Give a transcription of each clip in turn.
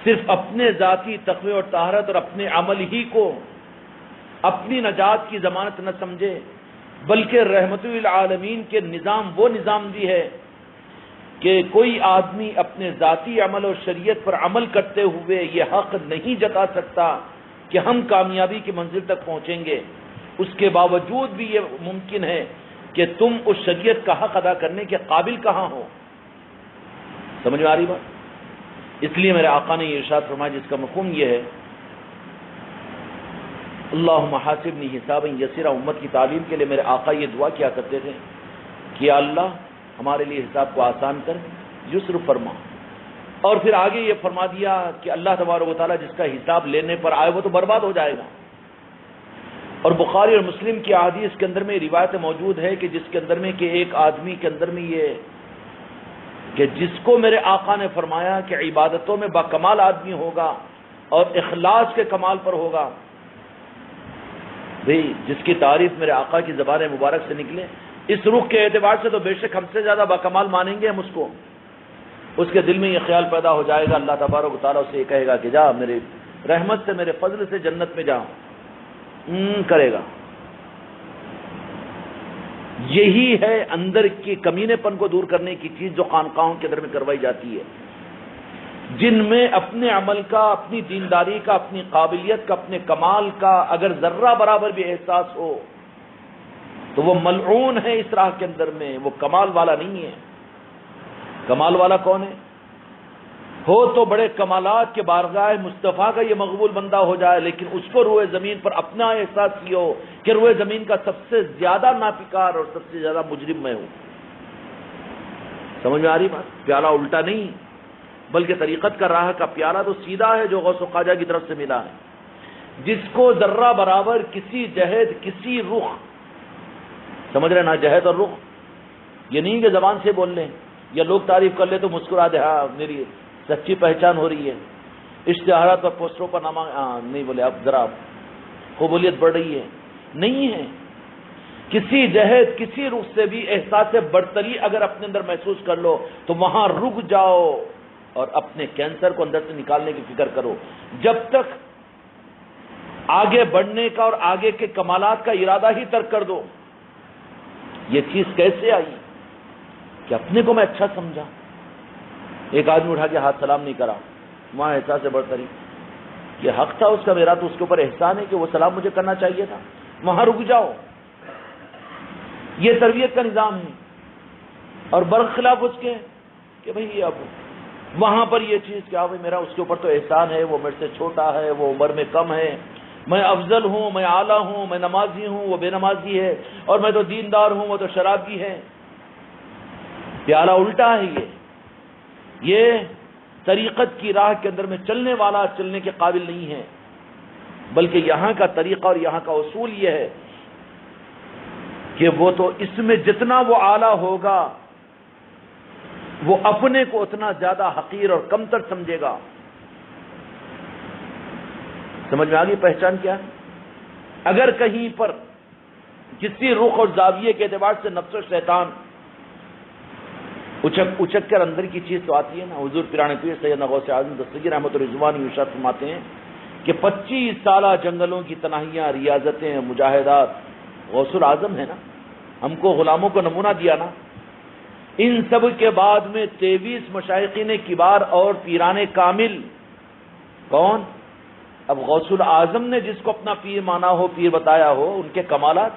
صرف اپنے ذاتی تقوی اور طہارت اور اپنے عمل ہی کو اپنی نجات کی ضمانت نہ سمجھے، بلکہ رحمت للعالمین کے نظام وہ نظام بھی ہے کہ کوئی آدمی اپنے ذاتی عمل اور شریعت پر عمل کرتے ہوئے یہ حق نہیں جتا سکتا کہ ہم کامیابی کی منزل تک پہنچیں گے، اس کے باوجود بھی یہ ممکن ہے کہ تم اس شریعت کا حق ادا کرنے کے قابل کہاں ہو۔ سمجھ میں آ رہی بات؟ اس لیے میرے آقا نے یہ ارشاد فرمایا جس کا مفہوم یہ ہے، اللہم حاسبنی حسابا یسیرا، امت کی تعلیم کے لیے میرے آقا یہ دعا کیا کرتے تھے کہ یا اللہ ہمارے لیے حساب کو آسان کر، یسر فرما۔ اور پھر آگے یہ فرما دیا کہ اللہ تبارک و تعالیٰ جس کا حساب لینے پر آئے وہ تو برباد ہو جائے گا۔ اور بخاری اور مسلم کی احادیث کے اندر میں روایت موجود ہے کہ جس کے اندر میں کہ ایک آدمی کے اندر میں یہ کہ جس کو میرے آقا نے فرمایا کہ عبادتوں میں باکمال آدمی ہوگا اور اخلاص کے کمال پر ہوگا، بھئی جس کی تعریف میرے آقا کی زبان مبارک سے نکلے، اس رخ کے اعتبار سے تو بے شک ہم سے زیادہ باکمال مانیں گے ہم اس کو، اس کے دل میں یہ خیال پیدا ہو جائے گا، اللہ تبارک و تعالیٰ اسے یہ کہے گا کہ جا میرے رحمت سے میرے فضل سے جنت میں جا، کرے گا۔ یہی ہے اندر کی کمینے پن کو دور کرنے کی چیز جو خانقاہوں کے اندر میں کروائی جاتی ہے، جن میں اپنے عمل کا، اپنی دینداری کا، اپنی قابلیت کا، اپنے کمال کا اگر ذرہ برابر بھی احساس ہو تو وہ ملعون ہے اس راہ کے اندر میں، وہ کمال والا نہیں ہے۔ کمال والا کون ہے؟ ہو تو بڑے کمالات کے بارگاہ مصطفیٰ کا یہ مقبول بندہ ہو جائے، لیکن اس کو روئے زمین پر اپنا احساس یہ ہو کہ روئے زمین کا سب سے زیادہ ناپکار اور سب سے زیادہ مجرم میں ہوں۔ سمجھ میں آ رہی بات؟ پیالہ الٹا نہیں، بلکہ طریقت کا راہ کا پیالہ تو سیدھا ہے جو غوث و خواجہ کی طرف سے ملا ہے۔ جس کو ذرہ برابر کسی جہد، کسی رخ، سمجھ رہے نا، جہد اور رخ یہ نہیں کہ زبان سے بول لیں یا لوگ تعریف کر لیں تو مسکرا دے، ہاں میری سچی پہچان ہو رہی ہے، اشتہارات اور پوسٹروں پر نام نہیں بولے، اب ذرا قبولیت بڑھ رہی ہے، نہیں ہے۔ کسی جہد، کسی رخ سے بھی احساس برتری اگر اپنے اندر محسوس کر لو تو وہاں رک جاؤ اور اپنے کینسر کو اندر سے نکالنے کی فکر کرو۔ جب تک آگے بڑھنے کا اور آگے کے کمالات کا ارادہ ہی ترک کر دو۔ یہ چیز کیسے آئی کہ اپنے کو میں اچھا سمجھا، ایک آدمی اٹھا کے ہاتھ سلام نہیں کرا، وہاں احساس برتری، یہ حق تھا اس کا، میرا تو اس کے اوپر احسان ہے کہ وہ سلام مجھے کرنا چاہیے تھا، وہاں رک جاؤ۔ یہ تربیت کا نظام ہے۔ اور برخلاف اس کے کہ بھئی اب وہاں پر یہ چیز کیا بھئی میرا اس کے اوپر تو احسان ہے، وہ میرے سے چھوٹا ہے، وہ عمر میں کم ہے، میں افضل ہوں، میں اعلیٰ ہوں، میں نمازی ہوں، وہ بے نمازی ہے، اور میں تو دیندار ہوں، وہ تو شرابی ہے۔ پیالہ الٹا ہے یہ طریقت کی راہ کے اندر میں چلنے والا چلنے کے قابل نہیں ہے، بلکہ یہاں کا طریقہ اور یہاں کا اصول یہ ہے کہ وہ تو اس میں جتنا وہ اعلیٰ ہوگا وہ اپنے کو اتنا زیادہ حقیر اور کمتر سمجھے گا۔ سمجھ میں آ گئی پہچان کیا ہے؟ اگر کہیں پر کسی رخ اور زاویے کے اعتبار سے نفس و شیطان اچک کر اندر کی چیز تو آتی ہے نا، حضور پیرانے پیر سیدنا غوث اعظم دستگیر رحمت الرضوان ارشاد فرماتے ہیں کہ 25 سالہ جنگلوں کی تنہائیاں، ریاضتیں، مجاہدات، غوث الاعظم ہے نا، ہم کو غلاموں کو نمونہ دیا نا، ان سب کے بعد میں 23 مشائخین کبار اور پیران کامل، کون؟ اب غوث الاعظم نے جس کو اپنا پیر مانا ہو، پیر بتایا ہو، ان کے کمالات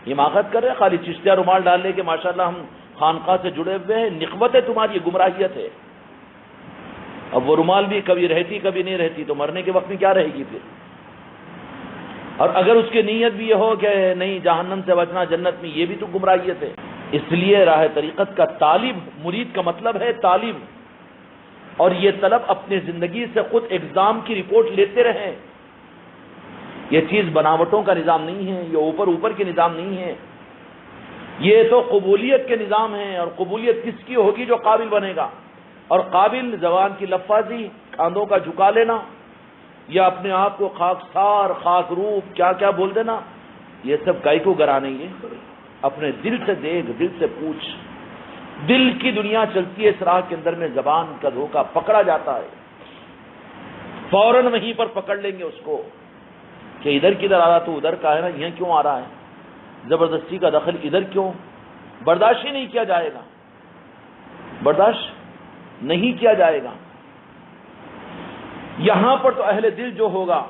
حماقت کر رہے، خالی چشتیہ رومال ڈال لے کہ ماشاءاللہ ہم خانقاہ سے جڑے ہوئے ہیں، نخوت ہے تمہاری، گمراہیت ہے۔ اب وہ رومال بھی کبھی رہتی کبھی نہیں رہتی، تو مرنے کے وقت میں کیا رہے گی پھر؟ اور اگر اس کی نیت بھی یہ ہو کہ نہیں جہنم سے بچنا جنت میں، یہ بھی تو گمراہیت ہے۔ اس لیے راہ طریقت کا طالب، مرید کا مطلب ہے طالب، اور یہ طلب اپنے زندگی سے خود ایگزام کی رپورٹ لیتے رہیں۔ یہ چیز بناوٹوں کا نظام نہیں ہے، یہ اوپر کے نظام نہیں ہے، یہ تو قبولیت کے نظام ہے۔ اور قبولیت کس کی ہوگی؟ جو قابل بنے گا۔ اور قابل زبان کی لفاظی، کاندھوں کا جھکا لینا یا اپنے آپ کو خاکسار، خاک روپ کیا کیا بول دینا، یہ سب گائے کو گرا نہیں ہے۔ اپنے دل سے دیکھ، دل سے پوچھ، دل کی دنیا چلتی ہے اس راہ کے اندر میں، زبان کا دھوکہ پکڑا جاتا ہے۔ فوراً وہیں پر پکڑ لیں گے اس کو کہ ادھر کدھر آ رہا، تو ادھر کا ہے نا، یہاں کیوں آ رہا ہے، زبردستی کا دخل ادھر کیوں، برداشت ہی نہیں کیا جائے گا، برداشت نہیں کیا جائے گا۔ یہاں پر تو اہل دل جو ہوگا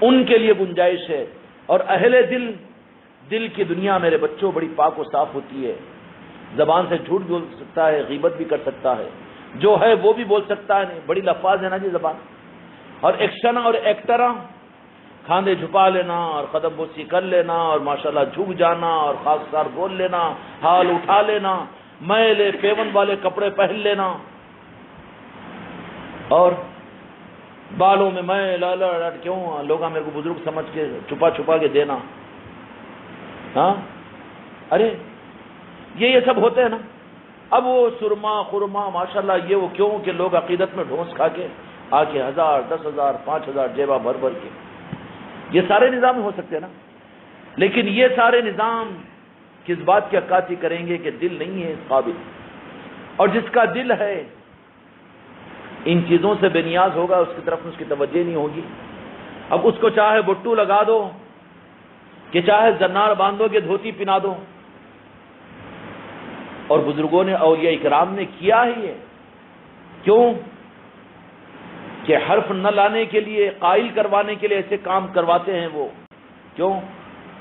ان کے لیے گنجائش ہے، اور اہل دل کی دنیا میرے بچوں بڑی پاک و صاف ہوتی ہے، زبان سے جھوٹ بول سکتا ہے، غیبت بھی کر سکتا ہے، جو ہے وہ بھی بول سکتا ہے، نہیں بڑی لفاظ ہے نا جی زبان، اور ایکشن اور ایکٹرا، کھاندے جھپا لینا اور قدم بوسی کر لینا اور ماشاءاللہ جھک جانا اور خاص کار بول لینا، حال اٹھا لینا، میلے پیون والے کپڑے پہن لینا، اور بالوں میں میل کیوں، لوگ میرے کو بزرگ سمجھ کے چھپا کے دینا، ہاں ارے یہ سب ہوتے ہیں نا۔ اب وہ سرما خرما ماشاءاللہ یہ وہ کیوں کہ لوگ عقیدت میں ڈھونس کھا کے آ کے 1000 10,000 5,000 جیبا بھر کے، یہ سارے نظام ہو سکتے ہیں نا، لیکن یہ سارے نظام کس بات کی عکاسی کریں گے کہ دل نہیں ہے اس قابل، اور جس کا دل ہے ان چیزوں سے بے نیاز ہوگا، اس کی طرف اس کی توجہ نہیں ہوگی۔ اب اس کو چاہے بٹو لگا دو کہ چاہے زنار باندھو کہ دھوتی پہنا دو، اور بزرگوں نے اولیاء اکرام نے کیا ہی ہے، کیوں کہ حرف نہ لانے کے لیے، قائل کروانے کے لیے ایسے کام کرواتے ہیں وہ، کیوں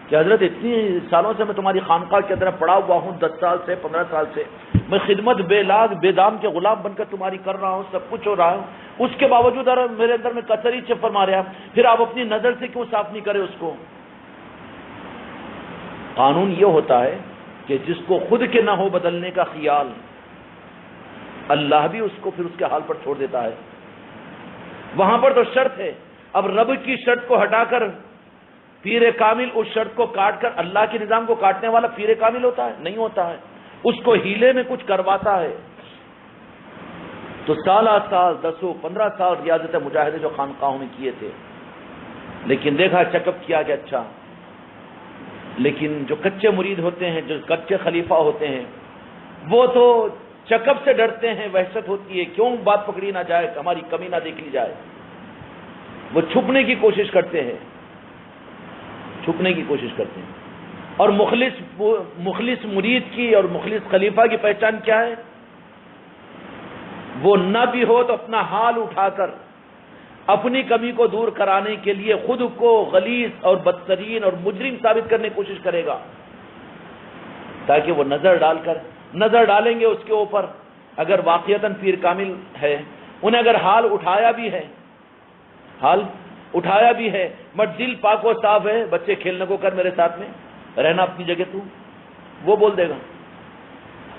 کہ حضرت اتنی سالوں سے میں تمہاری خانقاہ کے اندر پڑا ہوا ہوں، 10 سال سے 15 سال سے میں خدمت بے لاگ بے دام کے غلام بن کر تمہاری کر رہا ہوں، سب کچھ ہو رہا ہوں، اس کے باوجود میرے اندر میں کثری سے فرما رہا، پھر آپ اپنی نظر سے کیوں صاف نہیں کرے اس کو؟ قانون یہ ہوتا ہے کہ جس کو خود کے نہ ہو بدلنے کا خیال، اللہ بھی اس کو پھر اس کے حال پر چھوڑ دیتا ہے۔ وہاں پر تو شرط ہے، اب رب کی شرط کو ہٹا کر پیر کامل اس شرط کو کاٹ کر اللہ کے نظام کو کاٹنے والا پیر کامل ہوتا ہے؟ نہیں ہوتا ہے، اس کو ہیلے میں کچھ کرواتا ہے۔ تو سالہ سال 10 15 سال ریاضت مجاہدے جو خانقاہوں میں کیے تھے، لیکن دیکھا چیک اپ کیا کہ اچھا، لیکن جو کچے مرید ہوتے ہیں، جو کچے خلیفہ ہوتے ہیں، وہ تو چیک اپ سے ڈرتے ہیں، وحشت ہوتی ہے، کیوں بات پکڑی نہ جائے، ہماری کمی نہ دیکھ لی جائے، وہ چھپنے کی کوشش کرتے ہیں، چھپنے کی کوشش کرتے ہیں۔ اور مخلص مرید کی اور مخلص خلیفہ کی پہچان کیا ہے؟ وہ نہ بھی ہو تو اپنا حال اٹھا کر اپنی کمی کو دور کرانے کے لیے خود کو غلیظ اور بدترین اور مجرم ثابت کرنے کی کوشش کرے گا، تاکہ وہ نظر ڈالیں گے اس کے اوپر، اگر واقعتاً پیر کامل ہے، انہیں اگر حال اٹھایا بھی ہے مگر دل پاک و صاف ہے، بچے کھیلنے کو کر میرے ساتھ میں، رہنا اپنی جگہ تو، وہ بول دے گا۔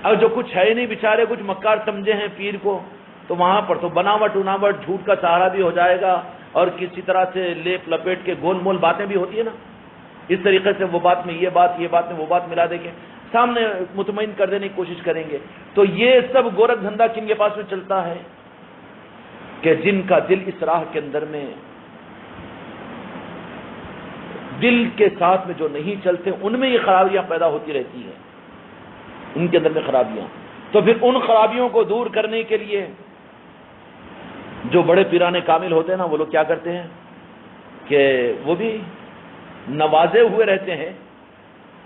اب جو کچھ ہے نہیں بیچارے، کچھ مکار سمجھے ہیں پیر کو، تو وہاں پر تو بناوٹ جھوٹ کا سہارا بھی ہو جائے گا، اور کسی طرح سے لیپ لپیٹ کے گول مول باتیں بھی ہوتی ہے نا، اس طریقے سے وہ بات میں یہ بات میں وہ بات ملا دیں گے، سامنے مطمئن کر دینے کی کوشش کریں گے۔ تو یہ سب گورکھ دھندا کن کے پاس میں چلتا ہے کہ جن کا دل اس راہ کے اندر میں، دل کے ساتھ میں جو نہیں چلتے، ان میں یہ خرابیاں پیدا ہوتی رہتی ہیں، ان کے اندر میں خرابیاں۔ تو پھر ان خرابیوں کو دور کرنے کے لیے جو بڑے پیرانے کامل ہوتے ہیں نا، وہ لوگ کیا کرتے ہیں کہ وہ بھی نوازے ہوئے رہتے ہیں،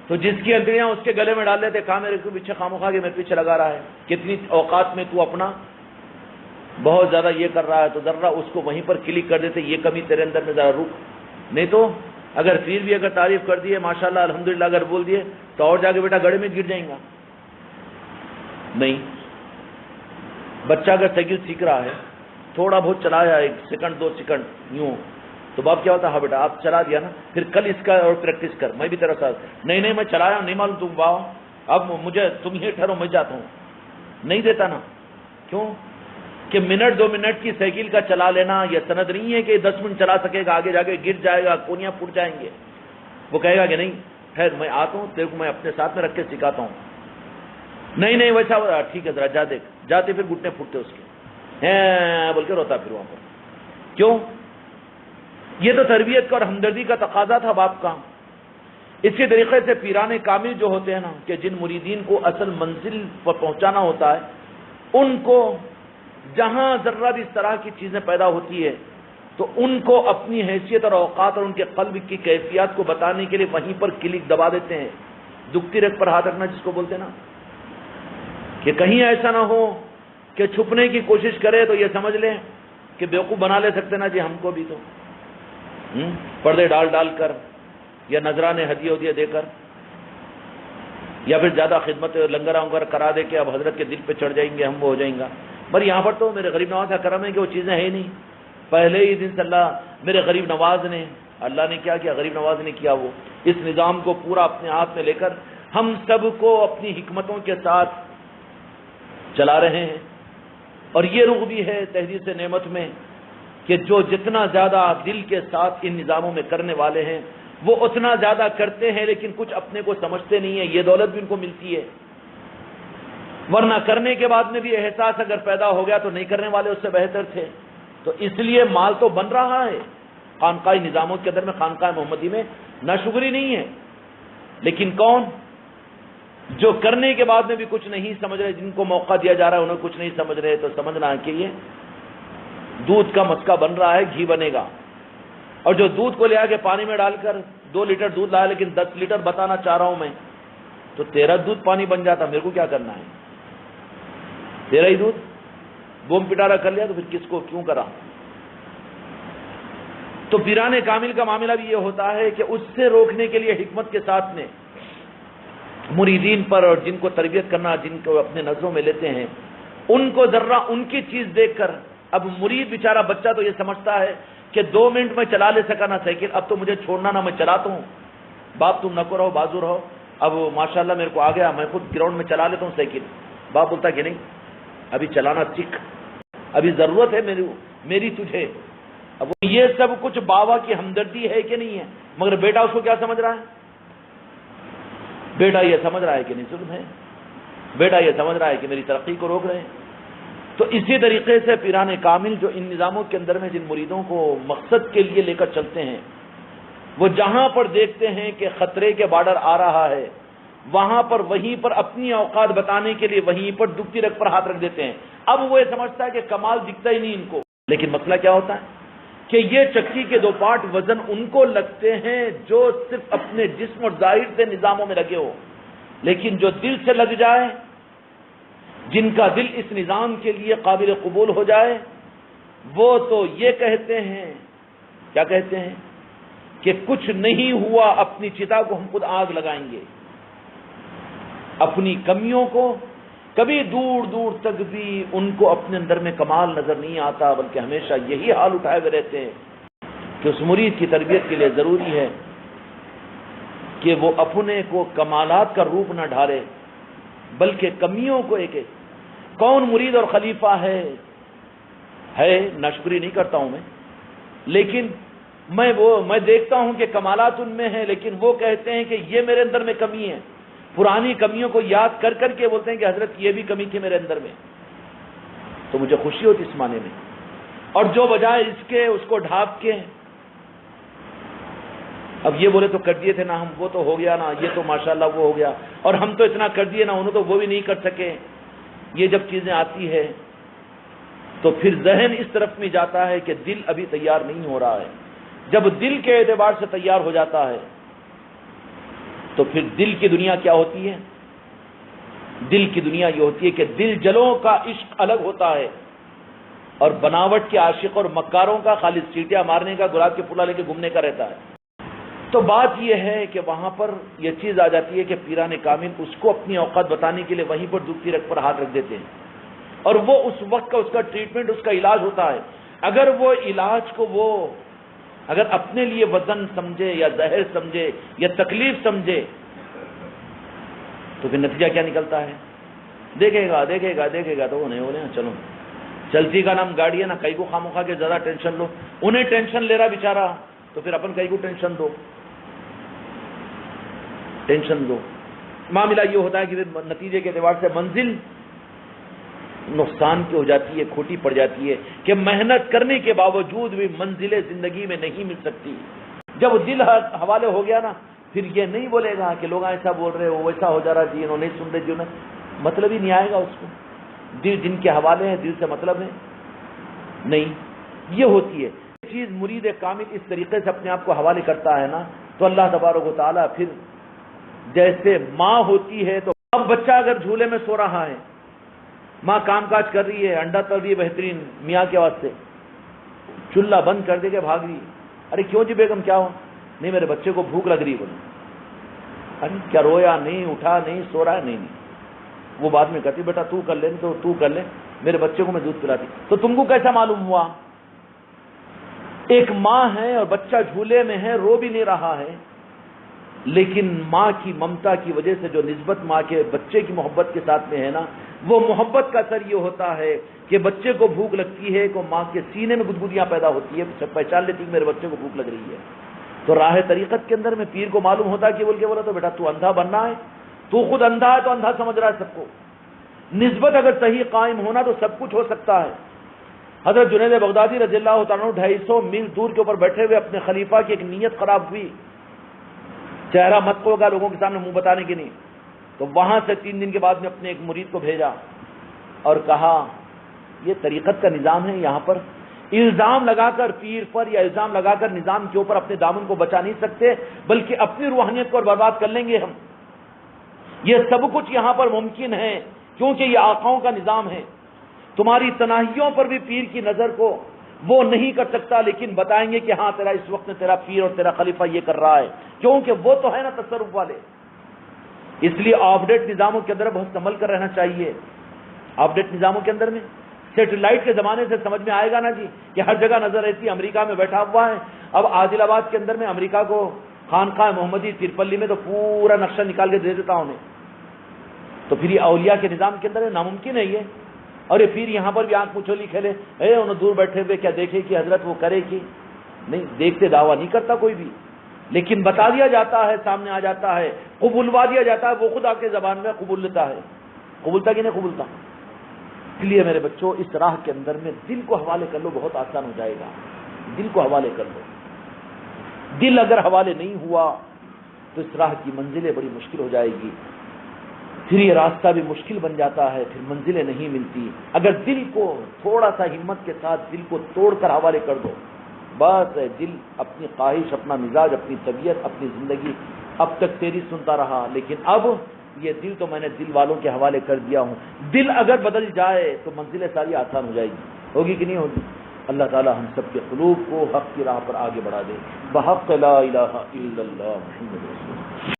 تو جس کی انگلیاں اس کے گلے میں ڈال دیتے، کہا میرے کو پیچھے خاموخواہ کے میرے پیچھے لگا رہا ہے، کتنی اوقات میں تو اپنا بہت زیادہ یہ کر رہا ہے، تو ذرا اس کو وہیں پر کلک کر دیتے، یہ کمی تیرے اندر میں ذرا رک، نہیں تو اگر پھر بھی اگر تعریف کر دیے ماشاءاللہ الحمدللہ اگر بول دیے تو اور جا کے بیٹا گڑھے میں گر جائیں گا۔ نہیں، بچہ اگر سائیکل سیکھ رہا ہے، تھوڑا بہت چلایا 1 سیکنڈ 2 سیکنڈ یوں، تو باپ کیا ہوتا ہے، ہاں بیٹا آپ چلا دیا نا، پھر کل اس کا اور پریکٹس کر، میں بھی تیرا ساتھ، نہیں میں چلایا نہیں معلوم تم واؤ، اب مجھے تم ہی ٹھہرو میں جاتا ہوں، نہیں دیتا نا، کیوں کہ منٹ 2 منٹ کی سائیکل کا چلا لینا یہ سند نہیں ہے کہ 10 منٹ چلا سکے گا، آگے جا کے گر جائے گا، کونیاں پھوٹ جائیں گے، وہ کہے گا کہ نہیں خیر میں آتا ہوں تیرے کو میں اپنے ساتھ میں رکھ کے سکھاتا ہوں، نہیں ویسا ٹھیک ہے ذرا جا دیکھ، جاتے پھر گھٹنے پھوٹتے اس کے ہیں بول کے روتا پھر وہاں پر، کیوں؟ یہ تو تربیت کا اور ہمدردی کا تقاضا تھا باپ کا۔ اسی طریقے سے پیرانے کامل جو ہوتے ہیں نا، کہ جن مریدین کو اصل منزل پر پہنچانا ہوتا ہے، ان کو جہاں ذرہ بھی اس طرح کی چیزیں پیدا ہوتی ہے تو ان کو اپنی حیثیت اور اوقات اور ان کے قلب کی کیفیات کو بتانے کے لیے وہیں پر کلک دبا دیتے ہیں. دکھتی رگ پر ہاتھ رکھنا جس کو بولتے ہیں نا, کہ کہیں ایسا نہ ہو کہ چھپنے کی کوشش کرے تو یہ سمجھ لیں کہ بیوقوف بنا لے سکتے نا جی ہم کو بھی, تو پردے ڈال ڈال کر یا نذرانے ہدیے ودیے دے کر یا پھر زیادہ خدمت لنگر ونگر کرا دے کے اب حضرت کے دل پہ چڑھ جائیں گے, ہم وہ ہو جائیں گا. پر یہاں پر تو میرے غریب نواز کا کرم ہے کہ وہ چیزیں ہیں ہی نہیں. پہلے ہی دن سے اللہ میرے غریب نواز نے, اللہ نے کیا کیا, غریب نواز نے کیا, وہ اس نظام کو پورا اپنے ہاتھ میں لے کر ہم سب کو اپنی حکمتوں کے ساتھ چلا رہے ہیں. اور یہ رخ بھی ہے تحدیث نعمت میں کہ جو جتنا زیادہ دل کے ساتھ ان نظاموں میں کرنے والے ہیں وہ اتنا زیادہ کرتے ہیں, لیکن کچھ اپنے کو سمجھتے نہیں ہیں. یہ دولت بھی ان کو ملتی ہے, ورنہ کرنے کے بعد میں بھی احساس اگر پیدا ہو گیا تو نہیں کرنے والے اس سے بہتر تھے. تو اس لیے مال تو بن رہا ہے خانقاہی نظاموں کے اندر میں, خانقاہ محمدی میں ناشکری نہیں ہے, لیکن کون جو کرنے کے بعد میں بھی کچھ نہیں سمجھ رہے, جن کو موقع دیا جا رہا ہے انہیں کچھ نہیں سمجھ رہے, تو سمجھنا ہے کہ یہ دودھ کا مسکا بن رہا ہے, گھی بنے گا. اور جو دودھ کو لے آ کے پانی میں ڈال کر 2 لیٹر دودھ لایا لیکن 10 لیٹر بتانا چاہ رہا ہوں میں, تو تیرا دودھ پانی بن جاتا, میرے کو کیا کرنا ہے, تیرا ہی دودھ بوم پٹارا کر لیا تو پھر کس کو کیوں کرا. تو پیران کامل کا معاملہ بھی یہ ہوتا ہے کہ اس سے روکنے کے لیے حکمت کے ساتھ میں مریدین پر, اور جن کو تربیت کرنا, جن کو اپنے نظروں میں لیتے ہیں, ان کو ذرہ ان کی چیز دیکھ کر, اب مرید بیچارہ بچہ تو یہ سمجھتا ہے کہ 2 منٹ میں چلا لے سکا نا سائیکل, اب تو مجھے چھوڑنا نا, میں چلاتا ہوں, باپ تم نکو رہو بازو رہو, اب ماشاءاللہ میرے کو آ گیا, میں خود گراؤنڈ میں چلا لیتا ہوں سائیکل. باپ بولتا کہ نہیں ابھی چلانا سیکھ, ابھی ضرورت ہے میری تجھے. اب یہ سب کچھ بابا کی ہمدردی ہے کہ نہیں ہے, مگر بیٹا اس کو کیا سمجھ رہا ہے, بیٹا یہ سمجھ رہا ہے کہ نہیں ظلم ہے, بیٹا یہ سمجھ رہا ہے کہ میری ترقی کو روک رہے ہیں. تو اسی طریقے سے پیران کامل جو ان نظاموں کے اندر میں جن مریدوں کو مقصد کے لیے لے کر چلتے ہیں, وہ جہاں پر دیکھتے ہیں کہ خطرے کے بارڈر آ رہا ہے وہاں پر وہیں پر اپنی اوقات بتانے کے لیے وہیں پر دکھتی رگ پر ہاتھ رکھ دیتے ہیں. اب وہ یہ سمجھتا ہے کہ کمال دکھتا ہی نہیں ان کو, لیکن مسئلہ کیا ہوتا ہے کہ یہ چکی کے 2 پارٹ وزن ان کو لگتے ہیں جو صرف اپنے جسم اور ظاہر سے نظاموں میں لگے ہو, لیکن جو دل سے لگ جائے, جن کا دل اس نظام کے لیے قابل قبول ہو جائے, وہ تو یہ کہتے ہیں, کیا کہتے ہیں کہ کچھ نہیں ہوا, اپنی چتا کو ہم خود آگ لگائیں گے. اپنی کمیوں کو کبھی دور دور تک بھی ان کو اپنے اندر میں کمال نظر نہیں آتا, بلکہ ہمیشہ یہی حال اٹھائے ہوئے رہتے ہیں کہ اس مرید کی تربیت کے لیے ضروری ہے کہ وہ اپنے کو کمالات کا روپ نہ ڈھالے بلکہ کمیوں کو ایک ایک. کون مرید اور خلیفہ ہے ناشکری نہیں کرتا ہوں میں, لیکن میں دیکھتا ہوں کہ کمالات ان میں ہیں, لیکن وہ کہتے ہیں کہ یہ میرے اندر میں کمی ہے, پرانی کمیوں کو یاد کر کر کے بولتے ہیں کہ حضرت یہ بھی کمی تھی میرے اندر میں, تو مجھے خوشی ہوتی اس معنی میں. اور جو بجائے اس کے اس کو ڈھانپ کے اب یہ بولے تو کر دیے تھے نا ہم, وہ تو ہو گیا نا, یہ تو ماشاءاللہ وہ ہو گیا, اور ہم تو اتنا کر دیے نا, انہوں تو وہ بھی نہیں کر سکے. یہ جب چیزیں آتی ہے تو پھر ذہن اس طرف میں جاتا ہے کہ دل ابھی تیار نہیں ہو رہا ہے. جب دل کے اعتبار سے تیار ہو جاتا ہے تو پھر دل کی دنیا کیا ہوتی ہے, دل کی دنیا یہ ہوتی ہے کہ دل جلوں کا عشق الگ ہوتا ہے اور بناوٹ کے عاشق اور مکاروں کا خالی سیٹیاں مارنے کا, گلاب کے پھولا لے کے گھومنے کا رہتا ہے. تو بات یہ ہے کہ وہاں پر یہ چیز آ جاتی ہے کہ پیران کامل اس کو اپنی اوقات بتانے کے لیے وہیں پر دکھتی رگ پر ہاتھ رکھ دیتے ہیں, اور وہ اس وقت کا اس کا ٹریٹمنٹ, اس کا علاج ہوتا ہے. اگر وہ علاج کو وہ اگر اپنے لیے وزن سمجھے یا زہر سمجھے یا تکلیف سمجھے تو پھر نتیجہ کیا نکلتا ہے, دیکھے گا تو وہ نہیں بولے چلو چلتی کا نام گاڑی ہے نا, کئی کو خاموخا کے زیادہ ٹینشن لو, انہیں ٹینشن لے رہا بیچارہ, تو پھر اپن کئی کو ٹینشن دو. معاملہ یہ ہوتا ہے کہ نتیجے کے اعتبار سے منزل نقصان کی ہو جاتی ہے, کھوٹی پڑ جاتی ہے کہ محنت کرنے کے باوجود بھی منزلیں زندگی میں نہیں مل سکتی. جب دل حوالے ہو گیا نا پھر یہ نہیں بولے گا کہ لوگ ایسا بول رہے ہو ویسا ہو جا رہا جی, انہوں نے سن رہے جی, مطلب ہی نہیں آئے گا اس کو. دل جن کے حوالے ہیں، دل سے مطلب ہے نہیں. یہ ہوتی ہے چیز. مرید کامل اس طریقے سے اپنے آپ کو حوالے کرتا ہے نا، تو اللہ تبارک و تعالیٰ پھر جیسے ماں ہوتی ہے، تو اب بچہ اگر جھولے میں سو رہا ہے، ماں کام کاج کر رہی ہے، انڈا تل رہی ہے بہترین میاں کے واسطے، چولہا بند کر دے کے بھاگ رہی ہے. ارے کیوں جی بیگم کیا ہو؟ نہیں میرے بچے کو بھوک لگ رہی ہے. بولے ارے کیا رویا نہیں، اٹھا نہیں، سو رہا ہے؟ نہیں. وہ بعد میں کہتی بیٹا تو کر لے، تو تو کر لے، میرے بچے کو میں دودھ پلاتی. تو تم کو کیسا معلوم ہوا؟ ایک ماں ہے اور بچہ جھولے میں ہے، رو بھی نہیں رہا ہے، لیکن ماں کی ممتا کی وجہ سے جو نسبت ماں کے بچے کی محبت کے ساتھ میں ہے نا، وہ محبت کا اثر یہ ہوتا ہے کہ بچے کو بھوک لگتی ہے، کو ماں کے سینے میں گدگدیاں پیدا ہوتی ہے، پہچان لیتی کہ میرے بچے کو بھوک لگ رہی ہے. تو راہ طریقت کے اندر میں پیر کو معلوم ہوتا کہ بول کے بولا تو بیٹا تو اندھا بننا ہے، تو خود اندھا ہے تو اندھا سمجھ رہا ہے سب کو. نسبت اگر صحیح قائم ہونا تو سب کچھ ہو سکتا ہے. حضرت جنید بغدادی رضی اللہ تعالیٰ 250 میل دور کے اوپر بیٹھے ہوئے اپنے خلیفہ کی ایک نیت خراب ہوئی، چہرہ مت ہوگا لوگوں کے سامنے منہ بتانے کی نہیں، تو وہاں سے 3 دن کے بعد میں اپنے ایک مرید کو بھیجا اور کہا یہ طریقت کا نظام ہے، یہاں پر الزام لگا کر پیر پر یا الزام لگا کر نظام کے اوپر اپنے دامن کو بچا نہیں سکتے، بلکہ اپنی روحانیت کو برباد کر لیں گے ہم. یہ سب کچھ یہاں پر ممکن ہے کیونکہ یہ آقاؤں کا نظام ہے. تمہاری تنہائیوں پر بھی پیر کی نظر کو وہ نہیں کر سکتا، لیکن بتائیں گے کہ ہاں تیرا اس وقت میں تیرا پیر اور تیرا خلیفہ یہ کر رہا ہے، کیونکہ وہ تو ہے نا تصرف والے. اس لیے آف ڈیٹ نظاموں کے اندر بہت سنبھل کر رہنا چاہیے. آف ڈیٹ نظاموں کے اندر میں سیٹلائٹ کے زمانے سے سمجھ میں آئے گا نا جی کہ ہر جگہ نظر رہتی ہے. امریکہ میں بیٹھا ہوا ہے، اب عادل آباد کے اندر میں امریکہ کو خانقاہ محمدی تیرپلی میں تو پورا نقشہ نکال کے دے دیتا انہیں. تو پھر یہ اولیاء کے نظام کے اندر ناممکن ہے یہ. اور یہ پھر یہاں پر بھی آنکھ مچھولی کھیلے، انہوں دور بیٹھے ہوئے کیا دیکھے کہ حضرت وہ کرے کہ نہیں، دیکھتے دعویٰ نہیں کرتا کوئی بھی، لیکن بتا دیا جاتا ہے، سامنے آ جاتا ہے، قبولوا دیا جاتا ہے، وہ خود آ کے زبان میں قبول لیتا ہے. قبولتا کہ نہیں قبولتا؟ اس لیے میرے بچوں اس راہ کے اندر میں دل کو حوالے کر لو، بہت آسان ہو جائے گا. دل کو حوالے کر لو. دل اگر حوالے نہیں ہوا تو اس راہ کی منزلیں بڑی مشکل ہو جائے گی، پھر یہ راستہ بھی مشکل بن جاتا ہے، پھر منزلیں نہیں ملتی. اگر دل کو تھوڑا سا ہمت کے ساتھ دل کو توڑ کر حوالے کر دو، بس دل اپنی خواہش، اپنا مزاج، اپنی طبیعت، اپنی زندگی اب تک تیری سنتا رہا، لیکن اب یہ دل تو میں نے دل والوں کے حوالے کر دیا ہوں. دل اگر بدل جائے تو منزلیں ساری آسان ہو جائے گی. ہوگی کہ نہیں ہوگی؟ اللہ تعالی ہم سب کے قلوب کو حق کی راہ پر آگے بڑھا دے. بحق لا الہ الا اللہ محمد رسول اللہ.